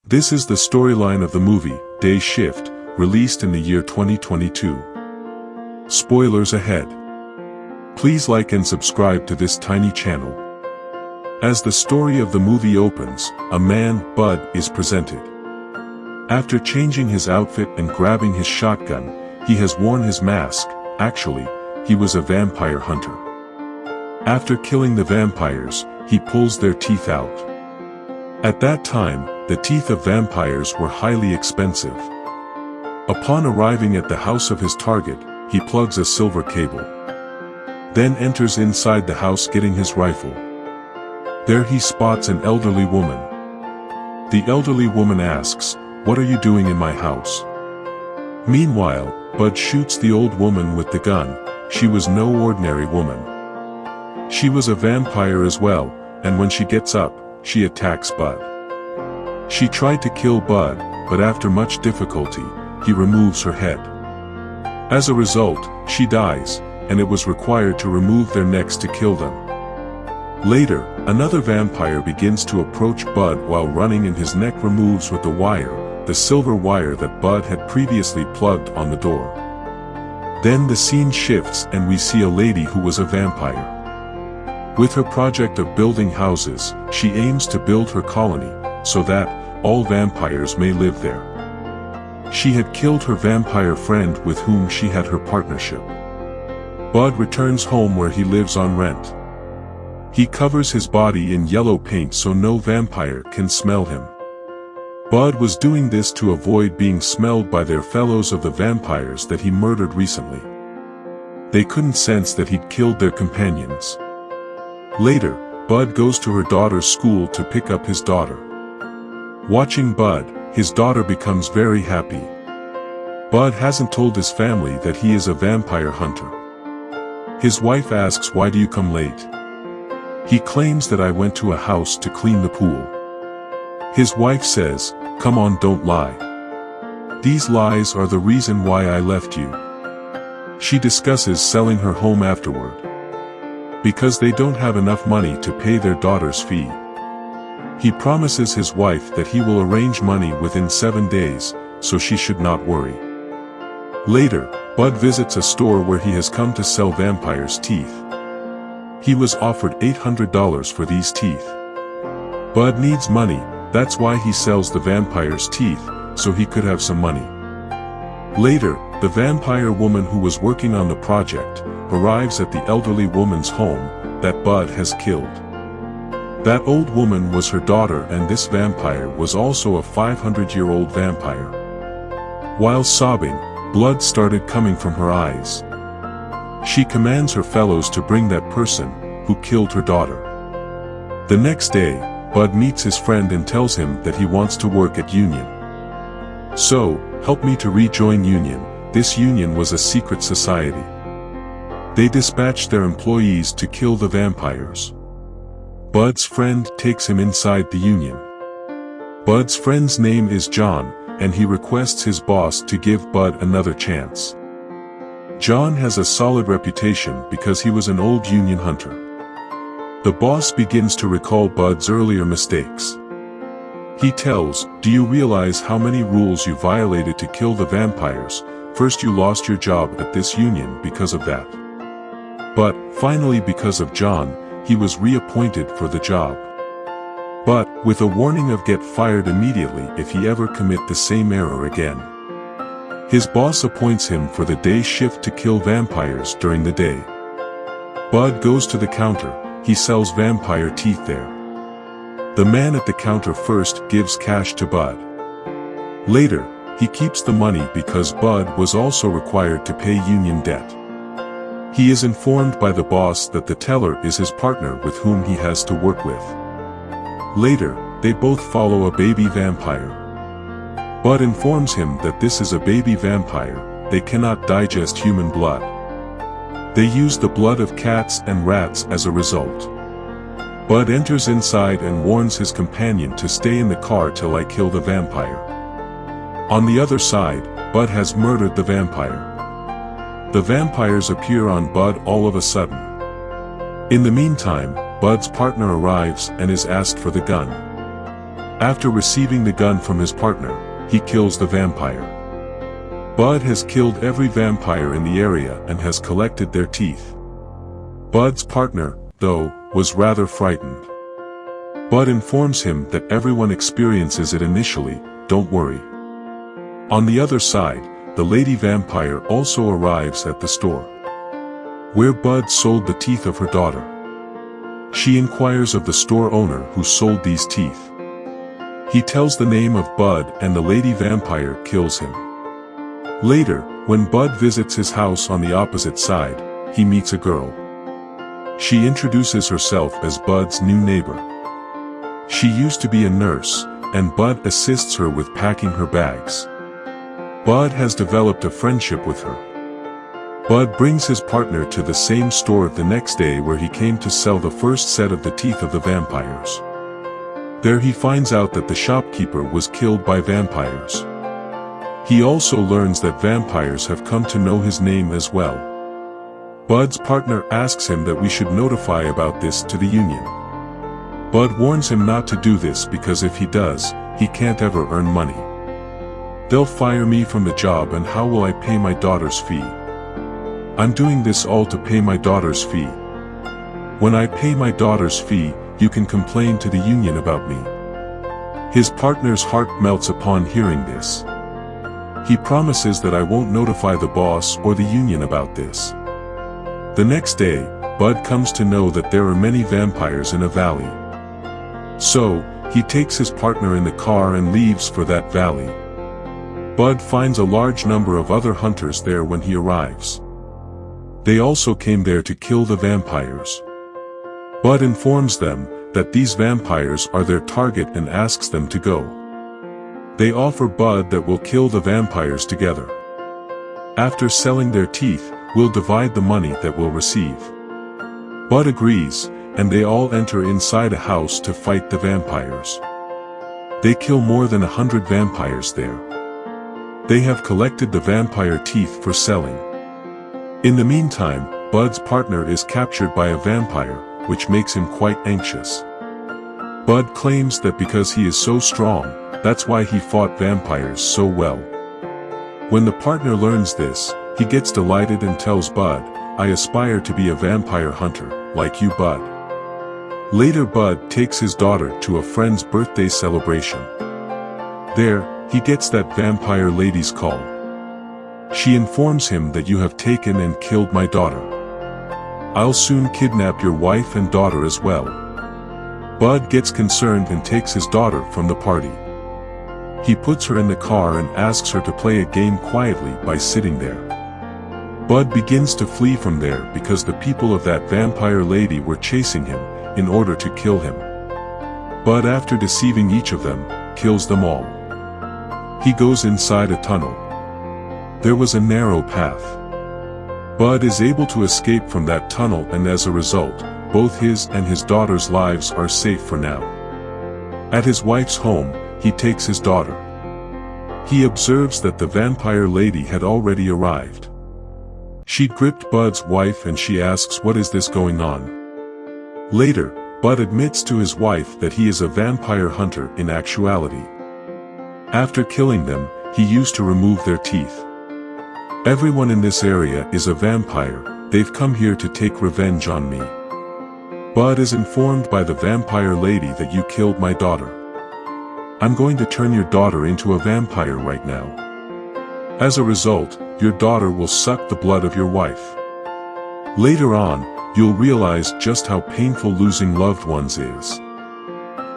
This is the storyline of the movie, Day Shift, released in the year 2022. Spoilers ahead. Please like and subscribe to this tiny channel. As the story of the movie opens, a man, Bud, is presented. After changing his outfit and grabbing his shotgun, he has worn his mask. Actually, he was a vampire hunter. After killing the vampires, he pulls their teeth out. At that time, the teeth of vampires were highly expensive. Upon arriving at the house of his target, he plugs a silver cable. Then enters inside the house getting his rifle. There he spots an elderly woman. The elderly woman asks, "What are you doing in my house?" Meanwhile, Bud shoots the old woman with the gun. She was no ordinary woman. She was a vampire as well, and when she gets up, she attacks Bud. She tried to kill Bud, but after much difficulty, he removes her head. As a result, she dies, and it was required to remove their necks to kill them. Later, another vampire begins to approach Bud while running, and his neck removes with the wire, the silver wire that Bud had previously plugged on the door. Then the scene shifts and we see a lady who was a vampire. With her project of building houses, she aims to build her colony, so that all vampires may live there. She had killed her vampire friend with whom she had her partnership. Bud returns home where he lives on rent. He covers his body in yellow paint so no vampire can smell him. Bud was doing this to avoid being smelled by their fellows of the vampires that he murdered recently. They couldn't sense that he'd killed their companions. Later, Bud goes to her daughter's school to pick up his daughter. Watching Bud, his daughter becomes very happy. Bud hasn't told his family that he is a vampire hunter. His wife asks, "Why do you come late?" He claims that "I went to a house to clean the pool." His wife says, "Come on, don't lie. These lies are the reason why I left you." She discusses selling her home afterward, because they don't have enough money to pay their daughter's fee. He promises his wife that he will arrange money within 7 days, so she should not worry. Later, Bud visits a store where he has come to sell vampires' teeth. He was offered $800 for these teeth. Bud needs money, that's why he sells the vampires' teeth, so he could have some money. Later, the vampire woman who was working on the project arrives at the elderly woman's home that Bud has killed. That old woman was her daughter, and this vampire was also a 500-year-old vampire. While sobbing, blood started coming from her eyes. She commands her fellows to bring that person who killed her daughter. The next day, Bud meets his friend and tells him that he wants to work at Union. "So, help me to rejoin Union." This Union was a secret society. They dispatched their employees to kill the vampires. Bud's friend takes him inside the Union. Bud's friend's name is John, and he requests his boss to give Bud another chance. John has a solid reputation because he was an old Union hunter. The boss begins to recall Bud's earlier mistakes. He tells, "Do you realize how many rules you violated to kill the vampires? First you lost your job at this Union because of that. But, finally because of John, he was reappointed for the job. But, with a warning of get fired immediately if he ever commit the same error again." His boss appoints him for the day shift to kill vampires during the day. Bud goes to the counter, he sells vampire teeth there. The man at the counter first gives cash to Bud. Later, he keeps the money because Bud was also required to pay Union debt. He is informed by the boss that the teller is his partner with whom he has to work with. Later, they both follow a baby vampire. Bud informs him that this is a baby vampire, they cannot digest human blood. They use the blood of cats and rats as a result. Bud enters inside and warns his companion to stay in the car till I kill the vampire. On the other side, Bud has murdered the vampire. The vampires appear on Bud all of a sudden. In the meantime, Bud's partner arrives and is asked for the gun. After receiving the gun from his partner, he kills the vampire. Bud has killed every vampire in the area and has collected their teeth. Bud's partner, though, was rather frightened. Bud informs him that everyone experiences it initially, don't worry. On the other side, the lady vampire also arrives at the store where Bud sold the teeth of her daughter. She inquires of the store owner who sold these teeth. He tells the name of Bud and the lady vampire kills him. Later, when Bud visits his house on the opposite side, he meets a girl. She introduces herself as Bud's new neighbor. She used to be a nurse, and Bud assists her with packing her bags. Bud has developed a friendship with her. Bud brings his partner to the same store the next day where he came to sell the first set of the teeth of the vampires. There he finds out that the shopkeeper was killed by vampires. He also learns that vampires have come to know his name as well. Bud's partner asks him that we should notify about this to the union. Bud warns him not to do this because if he does, he can't ever earn money. They'll fire me from the job and how will I pay my daughter's fee? I'm doing this all to pay my daughter's fee. When I pay my daughter's fee, you can complain to the union about me. His partner's heart melts upon hearing this. He promises that I won't notify the boss or the union about this. The next day, Bud comes to know that there are many vampires in a valley. So, he takes his partner in the car and leaves for that valley. Bud finds a large number of other hunters there when he arrives. They also came there to kill the vampires. Bud informs them that these vampires are their target and asks them to go. They offer Bud that we'll kill the vampires together. After selling their teeth, we'll divide the money that we'll receive. Bud agrees, and they all enter inside a house to fight the vampires. They kill more than 100 vampires there. They have collected the vampire teeth for selling. In the meantime, Bud's partner is captured by a vampire, which makes him quite anxious. Bud claims that because he is so strong, that's why he fought vampires so well. When the partner learns this, he gets delighted and tells Bud, I aspire to be a vampire hunter, like you Bud. Later Bud takes his daughter to a friend's birthday celebration. There, he gets that vampire lady's call. She informs him that you have taken and killed my daughter. I'll soon kidnap your wife and daughter as well. Bud gets concerned and takes his daughter from the party. He puts her in the car and asks her to play a game quietly by sitting there. Bud begins to flee from there because the people of that vampire lady were chasing him, in order to kill him. Bud, after deceiving each of them, kills them all. He goes inside a tunnel. There was a narrow path. Bud is able to escape from that tunnel and as a result, both his and his daughter's lives are safe for now. At his wife's home, he takes his daughter. He observes that the vampire lady had already arrived. She gripped Bud's wife and she asks what is this going on. Later, Bud admits to his wife that he is a vampire hunter in actuality. After killing them, he used to remove their teeth. Everyone in this area is a vampire, they've come here to take revenge on me. Bud is informed by the vampire lady that you killed my daughter. I'm going to turn your daughter into a vampire right now. As a result, your daughter will suck the blood of your wife. Later on, you'll realize just how painful losing loved ones is.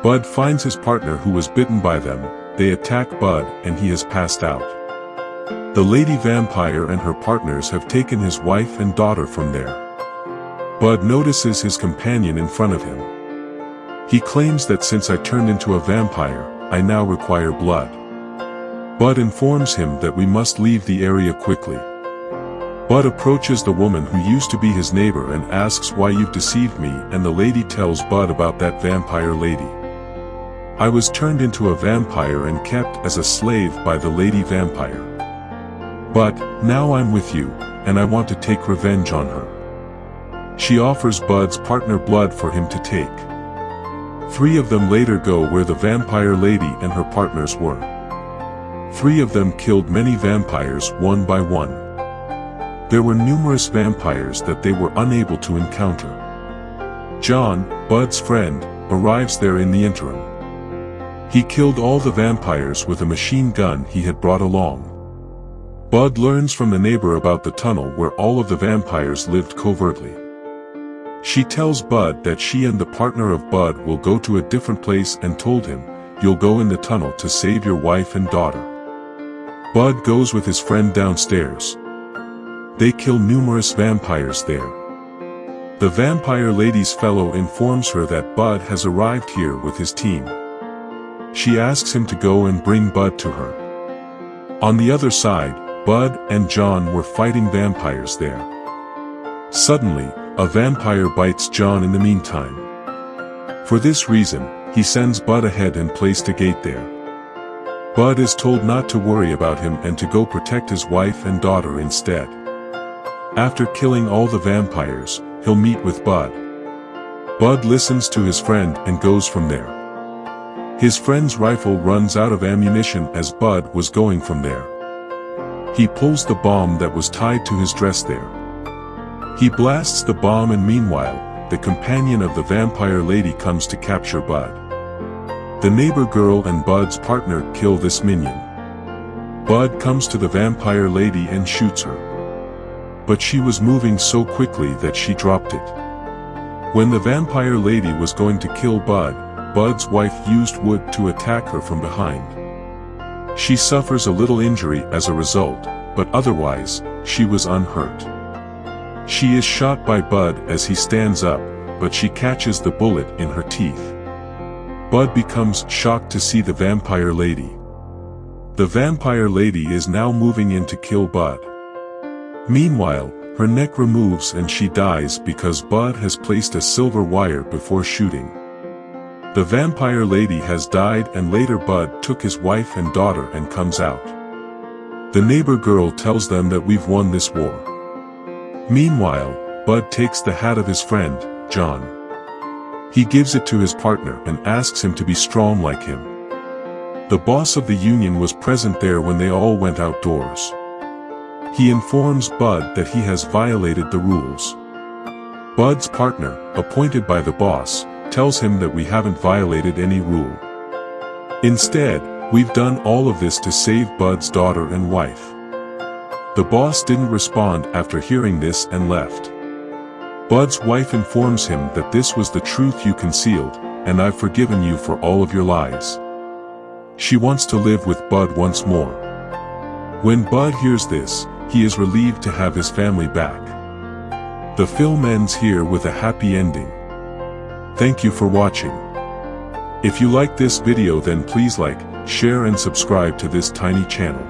Bud finds his partner who was bitten by them, they attack Bud and he has passed out. The lady vampire and her partners have taken his wife and daughter from there. Bud notices his companion in front of him. He claims that since I turned into a vampire, I now require blood. Bud informs him that we must leave the area quickly. Bud approaches the woman who used to be his neighbor and asks why you've deceived me, and the lady tells Bud about that vampire lady. I was turned into a vampire and kept as a slave by the lady vampire. But, now I'm with you, and I want to take revenge on her. She offers Bud's partner blood for him to take. 3 of them later go where the vampire lady and her partners were. 3 of them killed many vampires one by one. There were numerous vampires that they were unable to encounter. John, Bud's friend, arrives there in the interim. He killed all the vampires with a machine gun he had brought along. Bud learns from the neighbor about the tunnel where all of the vampires lived covertly. She tells Bud that she and the partner of Bud will go to a different place and told him, "You'll go in the tunnel to save your wife and daughter." Bud goes with his friend downstairs. They kill numerous vampires there. The vampire lady's fellow informs her that Bud has arrived here with his team. She asks him to go and bring Bud to her. On the other side, Bud and John were fighting vampires there. Suddenly, a vampire bites John in the meantime. For this reason, he sends Bud ahead and placed a gate there. Bud is told not to worry about him and to go protect his wife and daughter instead. After killing all the vampires, he'll meet with Bud. Bud listens to his friend and goes from there. His friend's rifle runs out of ammunition as Bud was going from there. He pulls the bomb that was tied to his dress there. He blasts the bomb and meanwhile, the companion of the vampire lady comes to capture Bud. The neighbor girl and Bud's partner kill this minion. Bud comes to the vampire lady and shoots her. But she was moving so quickly that she dropped it. When the vampire lady was going to kill Bud, Bud's wife used wood to attack her from behind. She suffers a little injury as a result, but otherwise, she was unhurt. She is shot by Bud as he stands up, but she catches the bullet in her teeth. Bud becomes shocked to see the vampire lady. The vampire lady is now moving in to kill Bud. Meanwhile, her neck removes and she dies because Bud has placed a silver wire before shooting. The vampire lady has died and later Bud took his wife and daughter and comes out. The neighbor girl tells them that we've won this war. Meanwhile, Bud takes the hat of his friend, John. He gives it to his partner and asks him to be strong like him. The boss of the union was present there when they all went outdoors. He informs Bud that he has violated the rules. Bud's partner, appointed by the boss, tells him that we haven't violated any rule. Instead, we've done all of this to save Bud's daughter and wife. The boss didn't respond after hearing this and left. Bud's wife informs him that this was the truth you concealed, and I've forgiven you for all of your lies. She wants to live with Bud once more. When Bud hears this, he is relieved to have his family back. The film ends here with a happy ending. Thank you for watching. If you like this video then please like, share and subscribe to this tiny channel.